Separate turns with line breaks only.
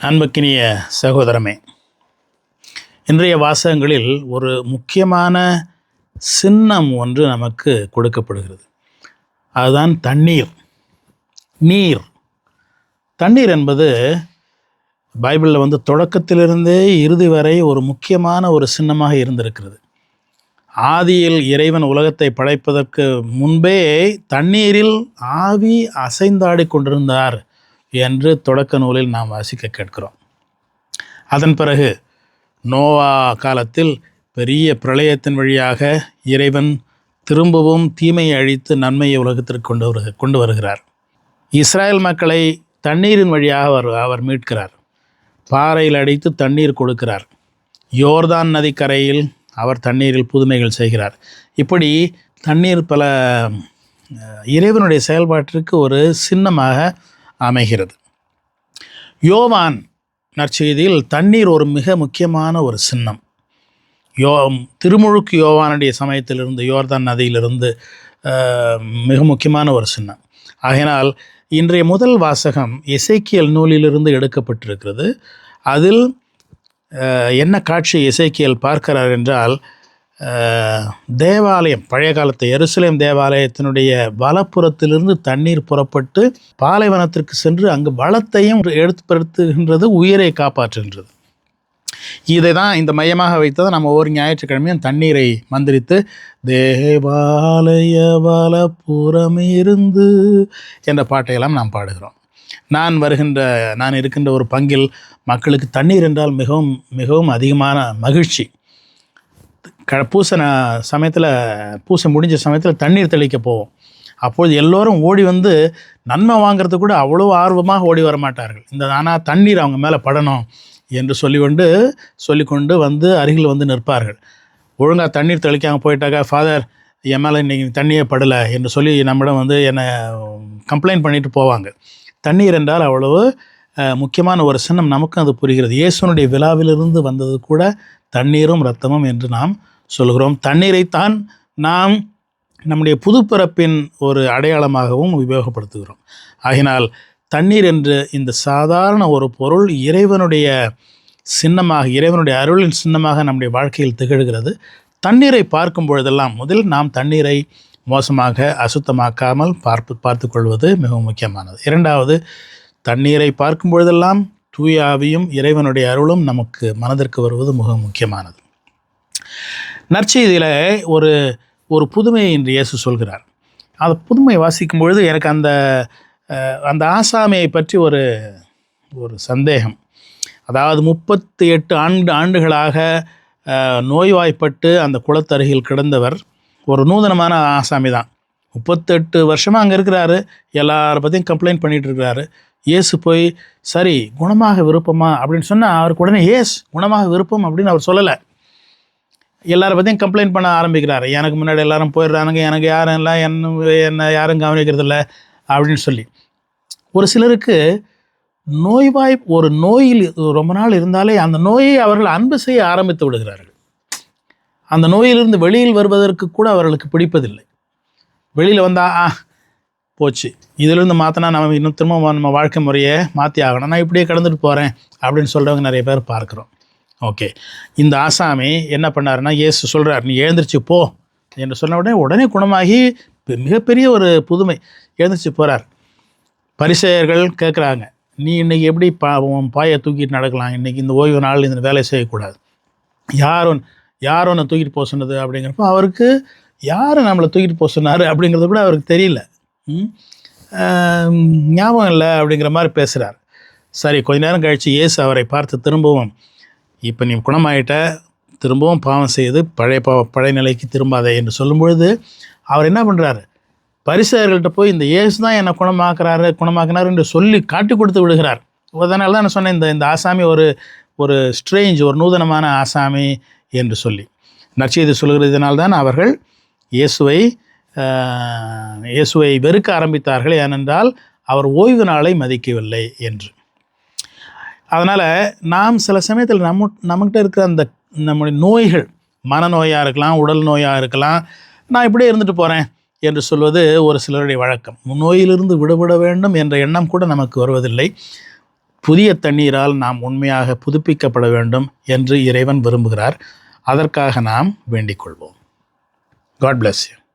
அன்புக்கினிய சகோதரமே, இன்றைய வாசகங்களில் ஒரு முக்கியமான சின்னம் ஒன்று நமக்கு கொடுக்கப்படுகிறது. அதுதான் தண்ணீர். தண்ணீர் என்பது பைபிளில் தொடக்கத்திலிருந்தே இறுதி வரை ஒரு முக்கியமான ஒரு சின்னமாக இருந்திருக்கிறது. ஆதியில் இறைவன் உலகத்தை படைப்பதற்கு முன்பே தண்ணீரில் ஆவி அசைந்தாடி கொண்டிருந்தார் என்று தொடக்க நூலில் நாம் வாசிக்க கேட்கிறோம். அதன் பிறகு நோவா காலத்தில் பெரிய பிரளயத்தின் வழியாக இறைவன் திரும்பவும் தீமையை அழித்து நன்மையை உலகத்திற்கு கொண்டு வருகிறார். இஸ்ராயல் மக்களை தண்ணீரின் வழியாக அவர் மீட்கிறார். பாறையில் அடித்து தண்ணீர் கொடுக்கிறார். யோர்தான் நதிக்கரையில் அவர் தண்ணீரில் புதுமைகள் செய்கிறார். இப்படி தண்ணீர் பல இறைவனுடைய செயல்பாட்டிற்கு ஒரு சின்னமாக அமைகிறது. யோவான் நற்செய்தியில் தண்ணீர் ஒரு மிக முக்கியமான ஒரு சின்னம். திருமுழுக்கு யோவானுடைய சமயத்திலிருந்து யோர்தான் நதியிலிருந்து மிக முக்கியமான ஒரு சின்னம். ஆகையினால் இன்றைய முதல் வாசகம் எசேக்கியேல் நூலிலிருந்து எடுக்கப்பட்டிருக்கிறது. அதில் என்ன காட்சி எசேக்கியேல் பார்க்கிறார் என்றால், தேவாலயம், பழைய காலத்து எருசலேம் தேவாலயத்தினுடைய வலப்புறத்திலிருந்து தண்ணீர் புறப்பட்டு பாலைவனத்திற்கு சென்று அங்கு வளத்தையும் எடுத்துப்படுத்துகின்றது, உயிரை காப்பாற்றுகின்றது. இதை தான் இந்த மையமாக வைத்தது நம்ம ஒவ்வொரு ஞாயிற்றுக்கிழமையும் தண்ணீரை மந்திரித்து தேவாலய வலப்புறமிருந்து என்ற பாட்டையெல்லாம் நாம் பாடுகிறோம். நான் இருக்கின்ற ஒரு பங்கில் மக்களுக்கு தண்ணீர் என்றால் மிகவும் மிகவும் அதிகமான மகிழ்ச்சி. பூசை முடிஞ்ச சமயத்தில் தண்ணீர் தெளிக்க போவோம். அப்பொழுது எல்லோரும் ஓடி வந்து நன்மை வாங்கிறது கூட அவ்வளோ ஆர்வமாக ஓடி வர மாட்டார்கள். ஆனால் தண்ணீர் அவங்க மேலே படணும் என்று சொல்லிக்கொண்டு வந்து அருகில் வந்து நிற்பார்கள். ஒழுங்காக தண்ணீர் தெளிக்காமல் போயிட்டாக்கா, ஃபாதர் என் மேலே இன்றைக்கி தண்ணியே படலை என்று சொல்லி நம்மிடம் என்னை கம்ப்ளைண்ட் பண்ணிட்டு போவாங்க. தண்ணீர் என்றால் அவ்வளவு முக்கியமான ஒரு சின்னம். நமக்கும் அது புரிகிறது. இயேசுனுடைய விழாவிலிருந்து வந்தது கூட தண்ணீரும் இரத்தமும் என்று நாம் சொல்கிறோம். தண்ணீரைத்தான் நாம் நம்முடைய புதுப்பிறப்பின் ஒரு அடையாளமாகவும் உபயோகப்படுத்துகிறோம். ஆகினால் தண்ணீர் என்று இந்த சாதாரண ஒரு பொருள் இறைவனுடைய சின்னமாக, இறைவனுடைய அருளின் சின்னமாக நம்முடைய வாழ்க்கையில் திகழ்கிறது. தண்ணீரை பார்க்கும் பொழுதெல்லாம் முதலில் நாம் தண்ணீரை மோசமாக அசுத்தமாக்காமல் பார்த்து கொள்வது மிகவும் முக்கியமானது. இரண்டாவது, தண்ணீரை பார்க்கும் பொழுதெல்லாம் தூய ஆவியும் இறைவனுடைய அருளும் நமக்கு மனதிற்கு வருவது மிக முக்கியமானது. நற்செய்தியில் ஒரு புதுமையை இன்று இயேசு சொல்கிறார். அந்த புதுமையை வாசிக்கும் பொழுது எனக்கு அந்த ஆசாமியை பற்றி ஒரு சந்தேகம். அதாவது 38 ஆண்டுகளாக நோய்வாய்ப்பட்டு அந்த குளத்தருகில் கிடந்தவர் ஒரு நூதனமான ஆசாமி தான். 38 வருஷமாக அங்கே இருக்கிறாரு. எல்லாரை பற்றியும் கம்ப்ளைண்ட் பண்ணிகிட்டு இருக்கிறாரு. இயேசு போய் சரி குணமாக விருப்பமா அப்படின்னு சொன்னால் அவருக்கு உடனே குணமாக விருப்பம் அப்படின்னு அவர் சொல்லலை. எல்லாரை பற்றியும் கம்ப்ளைண்ட் பண்ண ஆரம்பிக்கிறாரு. எனக்கு முன்னாடி எல்லாரும் போயிடுறானுங்க, எனக்கு யாரும் இல்லை, என்ன யாரும் கவனிக்கிறதில்ல அப்படின்னு சொல்லி. ஒரு சிலருக்கு ஒரு நோயில் ரொம்ப நாள் இருந்தாலே அந்த நோயை அவர்கள் அன்பு செய்ய ஆரம்பித்து விடுகிறார்கள். அந்த நோயிலிருந்து வெளியில் வருவதற்கு கூட அவர்களுக்கு பிடிப்பதில்லை. வெளியில் வந்தால் போச்சு, இதிலிருந்து மாற்றினா நம்ம இன்னும் திரும்ப நம்ம வாழ்க்கை முறையை மாற்றி ஆகணும், நான் இப்படியே கடந்துட்டு போகிறேன் அப்படின்னு சொல்கிறவங்க நிறைய பேர் பார்க்குறோம். ஓகே, இந்த ஆசாமி என்ன பண்ணாருன்னா, இயேசு சொல்கிறார் நீ எழுந்திரிச்சு போ என்று சொன்ன உடனே குணமாகி மிகப்பெரிய ஒரு புதுமை, எழுந்திரிச்சு போகிறார். பரிசேயர்கள் கேட்குறாங்க, நீ இன்றைக்கி எப்படி பாயை தூக்கிட்டு நடக்கலாம், இன்றைக்கி இந்த ஓய்வு நாள் இந்த வேலை செய்யக்கூடாது, யார் ஒன்று தூக்கிட்டு போக சொன்னது அப்படிங்கிறப்போ அவருக்கு யார் நம்மளை தூக்கிட்டு போக சொன்னார் அப்படிங்கிறது கூட அவருக்கு தெரியல, ஞாபகம் இல்லை அப்படிங்கிற மாதிரி பேசுகிறார். சரி, கொஞ்ச நேரம் கழித்து இயேசு அவரை பார்த்து திரும்பவும், இப்போ நீ குணமாயிட்ட, திரும்பவும் பாவம் செய்து பழைய நிலைக்கு திரும்பாதே என்று சொல்லும் பொழுது அவர் என்ன பண்ணுறாரு, பரிசேயர்கள்ட்ட போய் இந்த இயேசு தான் என்னை குணமாக்கினார் என்று சொல்லி காட்டி கொடுத்து விடுகிறார். அதனால தான் நான் சொன்னேன் இந்த ஆசாமி ஒரு ஸ்ட்ரேஞ்ச், ஒரு நூதனமான ஆசாமி என்று சொல்லி. நற்செய்தி சொல்கிறதுனால்தான் அவர்கள் இயேசுவை வெறுக்க ஆரம்பித்தார்கள். ஏனென்றால் அவர் ஓய்வு நாளை மதிக்கவில்லை என்று. அதனால் நாம் சில சமயத்தில் நம்மகிட்ட இருக்கிற நம்முடைய நோய்கள், மனநோயாக இருக்கலாம், உடல் நோயாக இருக்கலாம், நான் இப்படியே இருந்துட்டு போகிறேன் என்று சொல்வது ஒரு சிலருடைய வழக்கம். நோயிலிருந்து விடுபட வேண்டும் என்ற எண்ணம் கூட நமக்கு வருவதில்லை. புதிய தண்ணீரால் நாம் உண்மையாக புதுப்பிக்கப்பட வேண்டும் என்று இறைவன் விரும்புகிறார். அதற்காக நாம் வேண்டிக் கொள்வோம். God bless you.